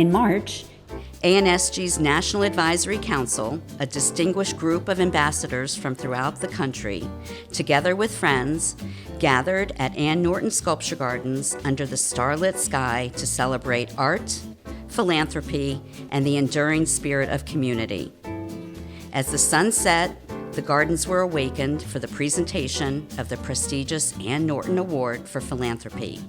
In March, ANSG's National Advisory Council, a distinguished group of ambassadors from throughout the country, together with friends, gathered at Ann Norton Sculpture Gardens under the starlit sky to celebrate art, philanthropy, and the enduring spirit of community. As the sun set, the gardens were awakened for the presentation of the prestigious Ann Norton Award for Philanthropy,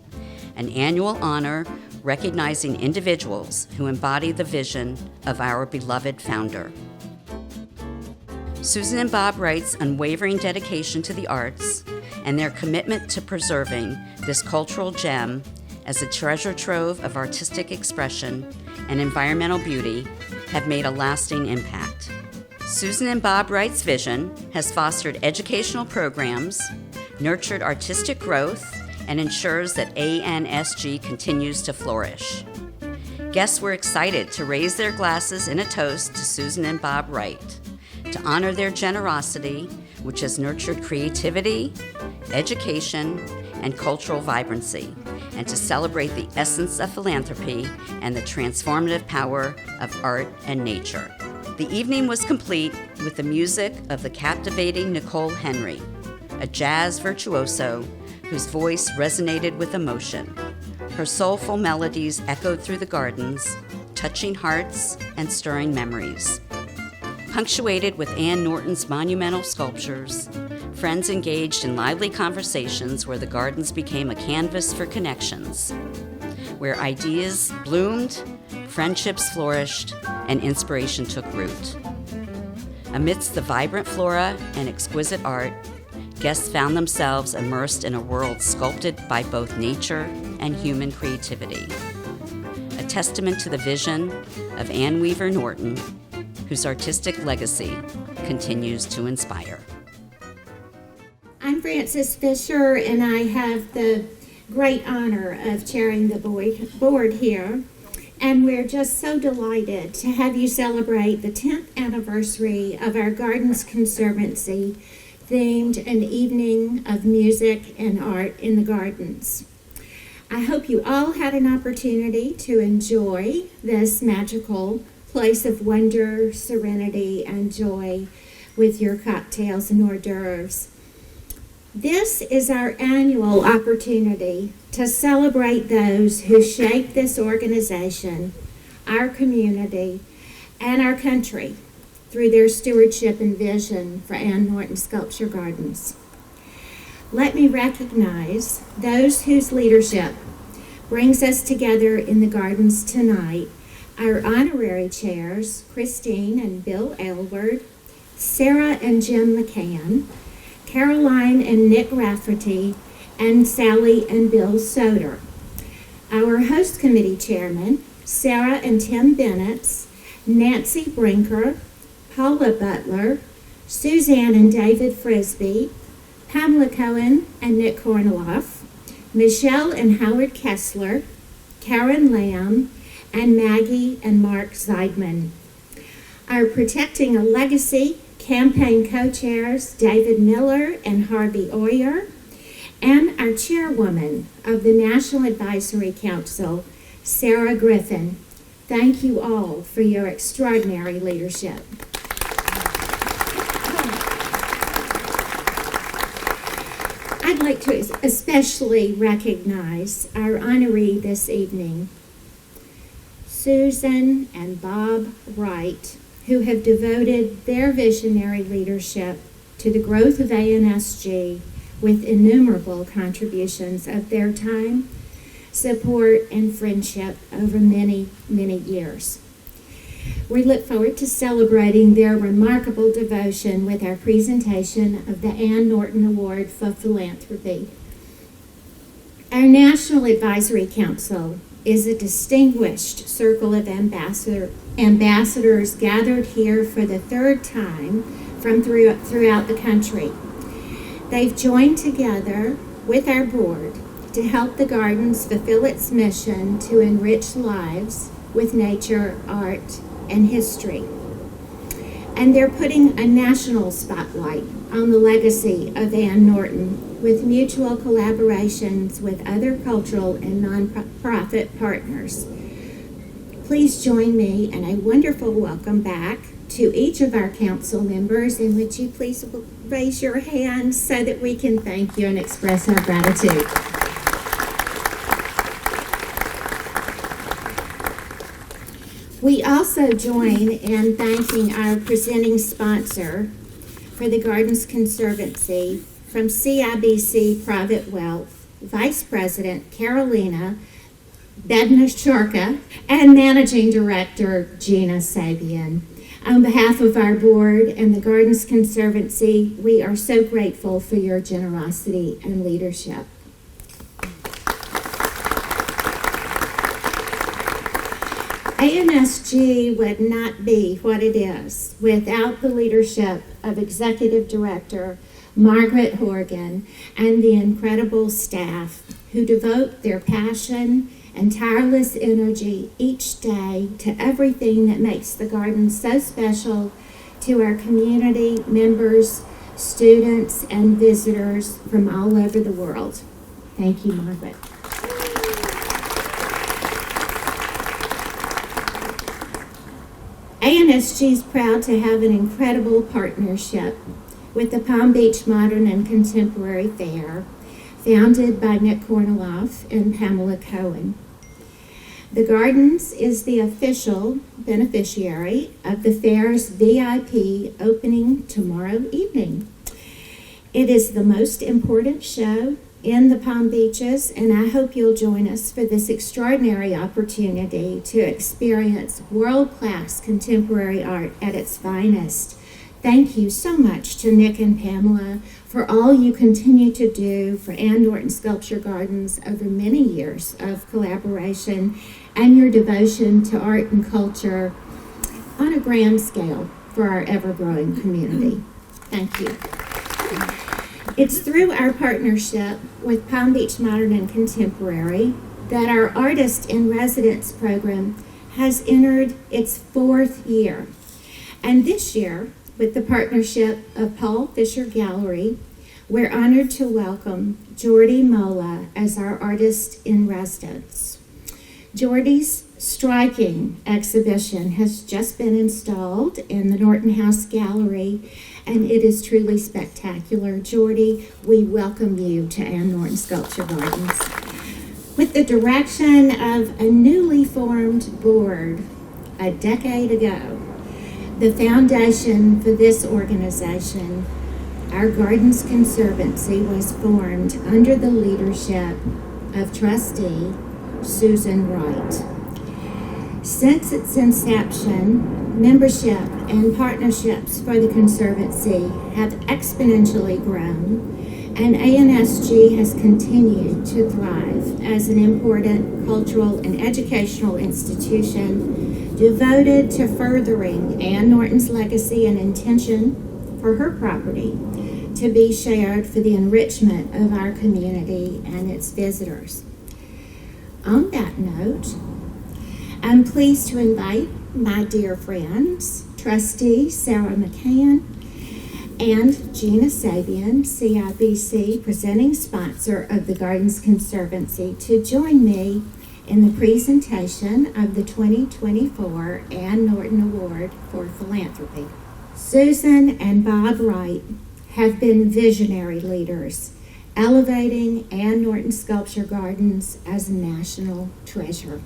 an annual honor recognizing individuals who embody the vision of our beloved founder. Susan and Bob Wright's unwavering dedication to the arts and their commitment to preserving this cultural gem as a treasure trove of artistic expression and environmental beauty have made a lasting impact. Susan and Bob Wright's vision has fostered educational programs, nurtured artistic growth, and ensures that ANSG continues to flourish. Guests were excited to raise their glasses in a toast to Susan and Bob Wright, to honor their generosity, which has nurtured creativity, education, and cultural vibrancy, and to celebrate the essence of philanthropy and the transformative power of art and nature. The evening was complete with the music of the captivating Nicole Henry, a jazz virtuoso whose voice resonated with emotion. Her soulful melodies echoed through the gardens, touching hearts and stirring memories. Punctuated with Ann Norton's monumental sculptures, friends engaged in lively conversations where the gardens became a canvas for connections, where ideas bloomed, friendships flourished, and inspiration took root. Amidst the vibrant flora and exquisite art, guests found themselves immersed in a world sculpted by both nature and human creativity. A testament to the vision of Ann Weaver Norton, whose artistic legacy continues to inspire. I'm Frances Fisher, and I have the great honor of chairing the board here. And we're just so delighted to have you celebrate the 10th anniversary of our Gardens Conservancy, themed an evening of music and art in the gardens. I hope you all had an opportunity to enjoy this magical place of wonder, serenity, and joy with your cocktails and hors d'oeuvres. This is our annual opportunity to celebrate those who shape this organization, our community, and our country through their stewardship and vision for Ann Norton Sculpture Gardens. Let me recognize those whose leadership brings us together in the gardens tonight. Our honorary chairs, Christine and Bill Aylward, Sarah and Jim McCann, Caroline and Nick Rafferty, and Sally and Bill Soder. Our host committee chairmen, Sarah and Tim Bennett, Nancy Brinker, Paula Butler, Suzanne and David Frisbee, Pamela Cohen and Nick Korniloff, Michelle and Howard Kessler, Karen Lamb, and Maggie and Mark Zeidman. Our Protecting a Legacy campaign co-chairs, David Miller and Harvey Oyer, and our chairwoman of the National Advisory Council, Sarah Griffin. Thank you all for your extraordinary leadership. I'd like to especially recognize our honoree this evening, Susan and Bob Wright, who have devoted their visionary leadership to the growth of ANSG with innumerable contributions of their time, support, and friendship over many, many years. We look forward to celebrating their remarkable devotion with our presentation of the Ann Norton Award for Philanthropy. Our National Advisory Council is a distinguished circle of ambassadors gathered here for the third time from throughout the country. They've joined together with our board to help the gardens fulfill its mission to enrich lives with nature, art, and history. And they're putting a national spotlight on the legacy of Ann Norton with mutual collaborations with other cultural and nonprofit partners. please join me in a wonderful welcome back to each of our council members, and would you please raise your hand so that we can thank you and express our gratitude. We also join in thanking our presenting sponsor for the Gardens Conservancy from CIBC Private Wealth, Vice President Carolina Bednar-Shurka, and Managing Director Gina Sabian. On behalf of our board and the Gardens Conservancy, we are so grateful for your generosity and leadership. ANSG would not be what it is without the leadership of Executive Director Margaret Horgan and the incredible staff who devote their passion and tireless energy each day to everything that makes the garden so special to our community members, students, and visitors from all over the world. Thank you, Margaret. ANSG is proud to have an incredible partnership with the Palm Beach Modern and Contemporary Fair, founded by Nick Korniloff and Pamela Cohen. The Gardens is the official beneficiary of the fair's VIP opening tomorrow evening. It is the most important show in the Palm Beaches, and I hope you'll join us for this extraordinary opportunity to experience world-class contemporary art at its finest. Thank you so much to Nick and Pamela for all you continue to do for Ann Norton Sculpture Gardens over many years of collaboration and your devotion to art and culture on a grand scale for our ever-growing community. Thank you. It's through our partnership with Palm Beach Modern and Contemporary that our Artist in Residence program has entered its 4th year. And this year, with the partnership of Paul Fisher Gallery, we're honored to welcome Jordi Mola as our Artist in Residence. Jordi's striking exhibition has just been installed in the Norton House Gallery, and it is truly spectacular. Jordi, we welcome you to Ann Norton Sculpture Gardens. With the direction of a newly formed board a decade ago, the foundation for this organization, our Gardens Conservancy, was formed under the leadership of trustee Susan Wright. Since its inception, membership and partnerships for the Conservancy have exponentially grown, and ANSG has continued to thrive as an important cultural and educational institution devoted to furthering Ann Norton's legacy and intention for her property to be shared for the enrichment of our community and its visitors. On that note, I'm pleased to invite my dear friends, Trustee Sarah McCann and Gina Sabian, CIBC presenting sponsor of the Gardens Conservancy, to join me in the presentation of the 2024 Ann Norton Award for Philanthropy. Susan and Bob Wright have been visionary leaders, elevating Ann Norton Sculpture Gardens as a national treasure.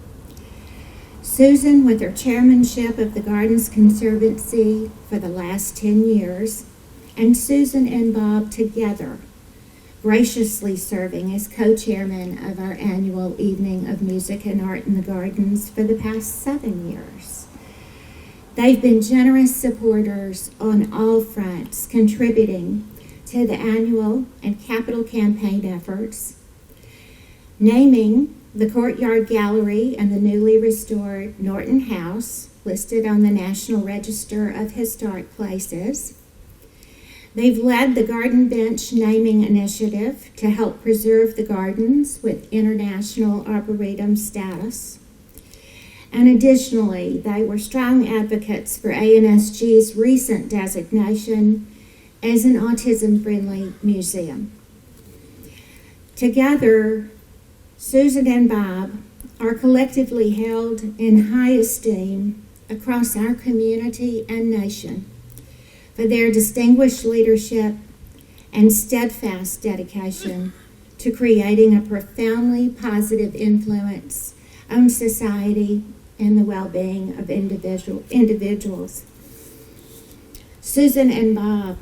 Susan, with her chairmanship of the Gardens Conservancy for the last 10 years, and Susan and Bob together, graciously serving as co-chairman of our annual Evening of Music and Art in the Gardens for the past 7 years. They've been generous supporters on all fronts, contributing to the annual and capital campaign efforts, naming the Courtyard Gallery and the newly restored Norton House listed on the National Register of Historic Places. They've led the Garden Bench naming initiative to help preserve the gardens with international arboretum status. And additionally, they were strong advocates for ANSG's recent designation as an autism-friendly museum. Together, Susan and Bob are collectively held in high esteem across our community and nation for their distinguished leadership and steadfast dedication to creating a profoundly positive influence on society and the well-being of individuals. Susan and Bob,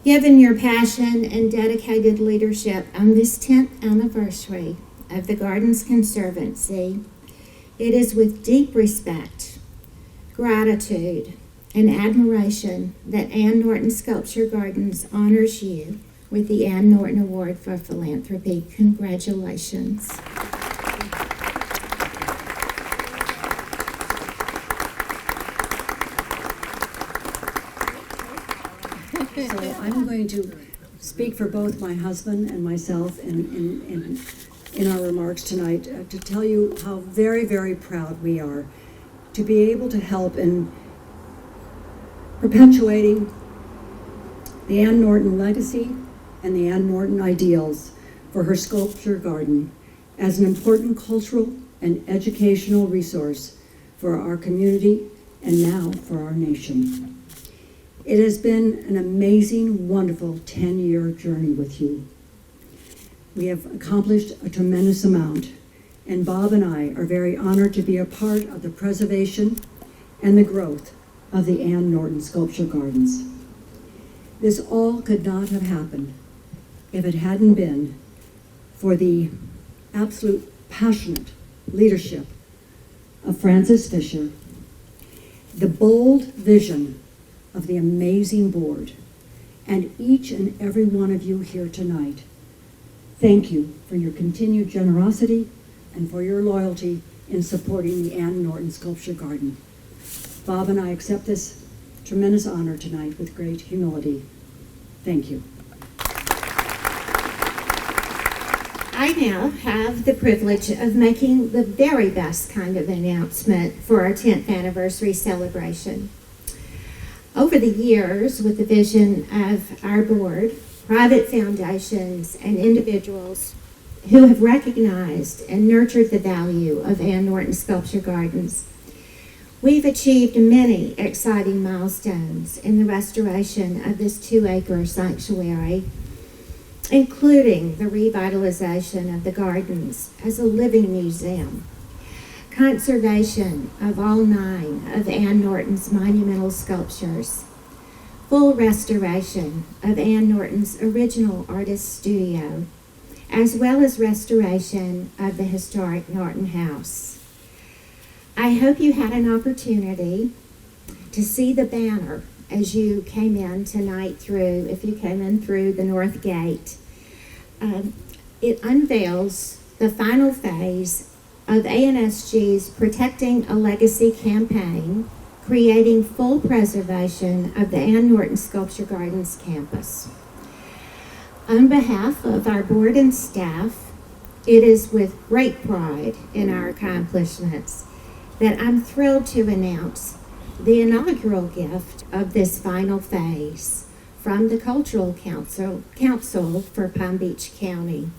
given your passion and dedicated leadership on this 10th anniversary of the Gardens Conservancy, it is with deep respect, gratitude, and admiration that Ann Norton Sculpture Gardens honors you with the Ann Norton Award for Philanthropy. Congratulations. So I'm going to speak for both my husband and myself in our remarks tonight to tell you how very, very proud we are to be able to help in perpetuating the Ann Norton legacy and the Ann Norton ideals for her sculpture garden as an important cultural and educational resource for our community and now for our nation. It has been an amazing, wonderful 10-year journey with you. We have accomplished a tremendous amount, and Bob and I are very honored to be a part of the preservation and the growth of the Ann Norton Sculpture Gardens. This all could not have happened if it hadn't been for the absolute passionate leadership of Frances Fisher, the bold vision of the amazing board, and each and every one of you here tonight. Thank you for your continued generosity and for your loyalty in supporting the Ann Norton Sculpture Garden. Bob and I accept this tremendous honor tonight with great humility. Thank you. I now have the privilege of making the very best kind of announcement for our 10th anniversary celebration. Over the years, with the vision of our board, private foundations, and individuals who have recognized and nurtured the value of Ann Norton Sculpture Gardens, we've achieved many exciting milestones in the restoration of this 2-acre sanctuary, including the revitalization of the gardens as a living museum, conservation of all 9 of Ann Norton's monumental sculptures, full restoration of Ann Norton's original artist studio, as well as restoration of the historic Norton House. I hope you had an opportunity to see the banner as you came in tonight if you came in through the north gate. It unveils the final phase of ANSG's Protecting a Legacy campaign, creating full preservation of the Ann Norton Sculpture Gardens campus. On behalf of our board and staff, it is with great pride in our accomplishments that I'm thrilled to announce the inaugural gift of this final phase from the Cultural Council for Palm Beach County.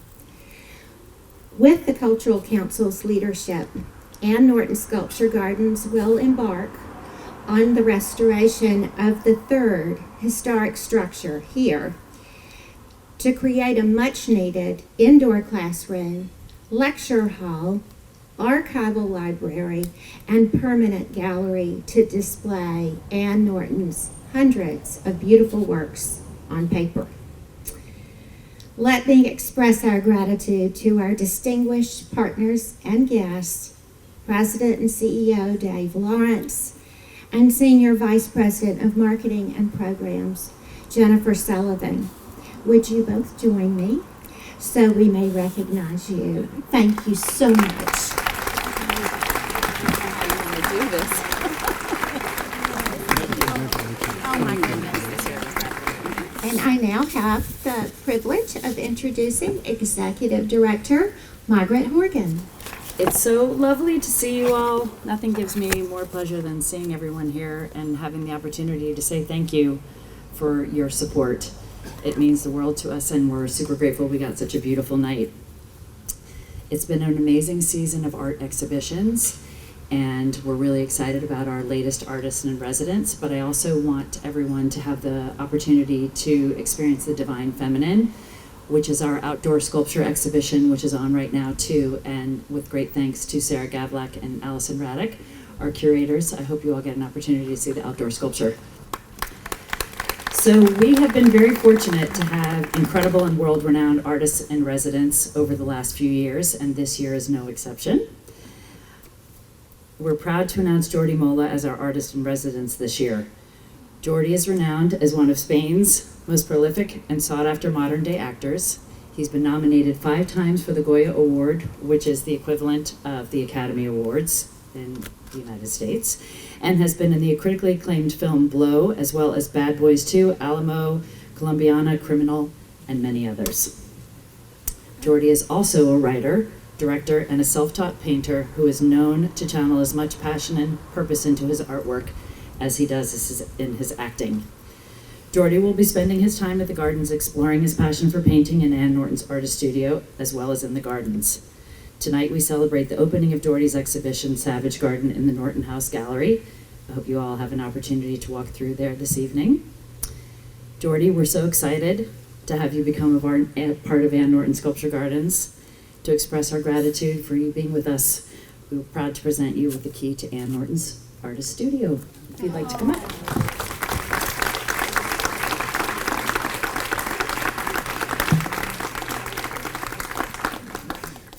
With the Cultural Council's leadership, Ann Norton Sculpture Gardens will embark on the restoration of the 3rd historic structure here to create a much-needed indoor classroom, lecture hall, archival library, and permanent gallery to display Ann Norton's hundreds of beautiful works on paper. Let me express our gratitude to our distinguished partners and guests, President and CEO Dave Lawrence, and Senior Vice President of Marketing and Programs, Jennifer Sullivan. Would you both join me so we may recognize you? Thank you so much. Oh my goodness. And I now have the privilege of introducing Executive Director Margaret Horgan. It's so lovely to see you all. Nothing gives me more pleasure than seeing everyone here and having the opportunity to say thank you for your support. It means the world to us, and we're super grateful we got such a beautiful night. It's been an amazing season of art exhibitions, and we're really excited about our latest artist in residence, but I also want everyone to have the opportunity to experience the Divine Feminine, which is our outdoor sculpture exhibition, which is on right now too, and with great thanks to Sarah Gavlak and Allison Raddick, our curators. I hope you all get an opportunity to see the outdoor sculpture. So we have been very fortunate to have incredible and world-renowned artists in residence over the last few years, and this year is no exception. We're proud to announce Jordi Mola as our artist in residence this year. Jordi is renowned as one of Spain's most prolific and sought-after modern-day actors. He's been nominated 5 times for the Goya Award, which is the equivalent of the Academy Awards in the United States, and has been in the critically acclaimed film Blow, as well as Bad Boys 2, Alamo, Colombiana, Criminal, and many others. Jordi is also a writer, director, and a self-taught painter who is known to channel as much passion and purpose into his artwork as he does in his acting. Jordi will be spending his time at the Gardens exploring his passion for painting in Ann Norton's artist studio, as well as in the Gardens. Tonight we celebrate the opening of Jordi's exhibition, Savage Garden, in the Norton House Gallery. I hope you all have an opportunity to walk through there this evening. Jordi, we're so excited to have you become part of Ann Norton Sculpture Gardens. To express our gratitude for you being with us, we're proud to present you with the key to Ann Norton's artist studio. If you'd like to come up.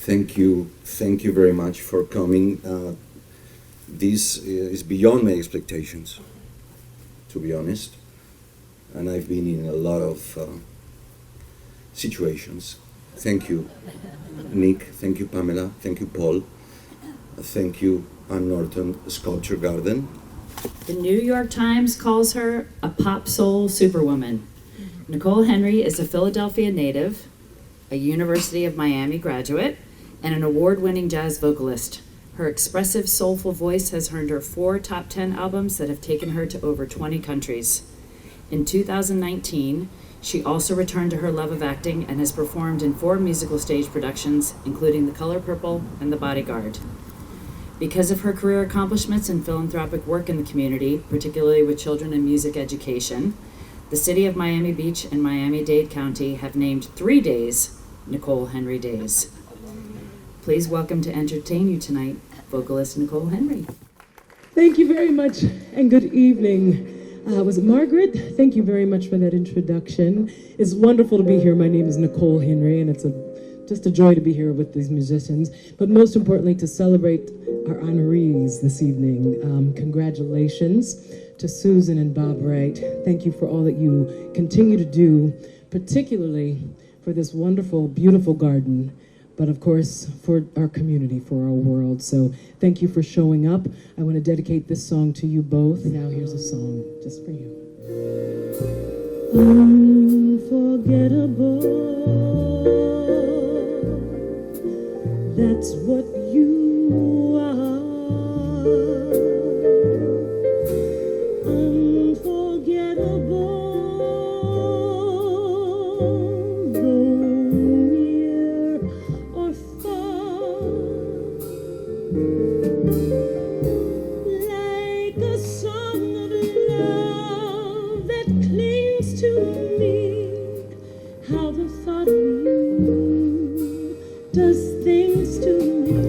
Thank you very much for coming. This is beyond my expectations, to be honest. And I've been in a lot of situations. Thank you, Nick. Thank you, Pamela. Thank you, Paul. Thank you, Ann Norton Sculpture Garden. The New York Times calls her a pop soul superwoman. Nicole Henry is a Philadelphia native, a University of Miami graduate, and an award-winning jazz vocalist. Her expressive, soulful voice has earned her 4 top 10 albums that have taken her to over 20 countries. In 2019, she also returned to her love of acting and has performed in 4 musical stage productions, including The Color Purple and The Bodyguard. Because of her career accomplishments and philanthropic work in the community, particularly with children and music education, the city of Miami Beach and Miami-Dade County have named 3 days Nicole Henry Days. Please welcome to entertain you tonight, vocalist Nicole Henry. Thank you very much, and good evening. Was it Margaret? Thank you very much for that introduction. It's wonderful to be here. My name is Nicole Henry, and it's just a joy to be here with these musicians, but most importantly to celebrate our honorees this evening. Congratulations to Susan and Bob Wright. Thank you for all that you continue to do, particularly for this wonderful, beautiful garden, but of course for our community, for our world. So thank you for showing up. I want to dedicate this song to you both. Now here's a song just for you. Unforgettable, that's what you are. Unforgettable, though near or far, like a song of love that clings to me. How the thought of you does things to me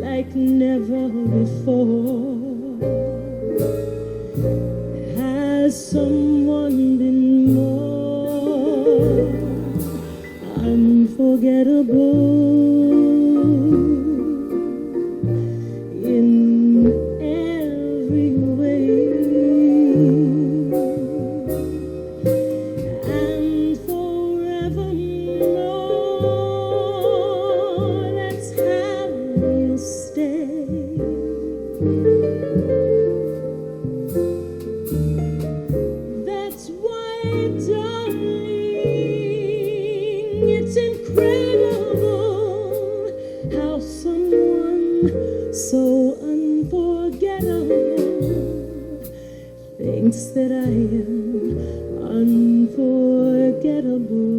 like never before. Has someone been more unforgettable in every way? And forevermore, that's how you stay. That's why, darling, it's incredible how someone so unforgettable thinks that I am unforgettable.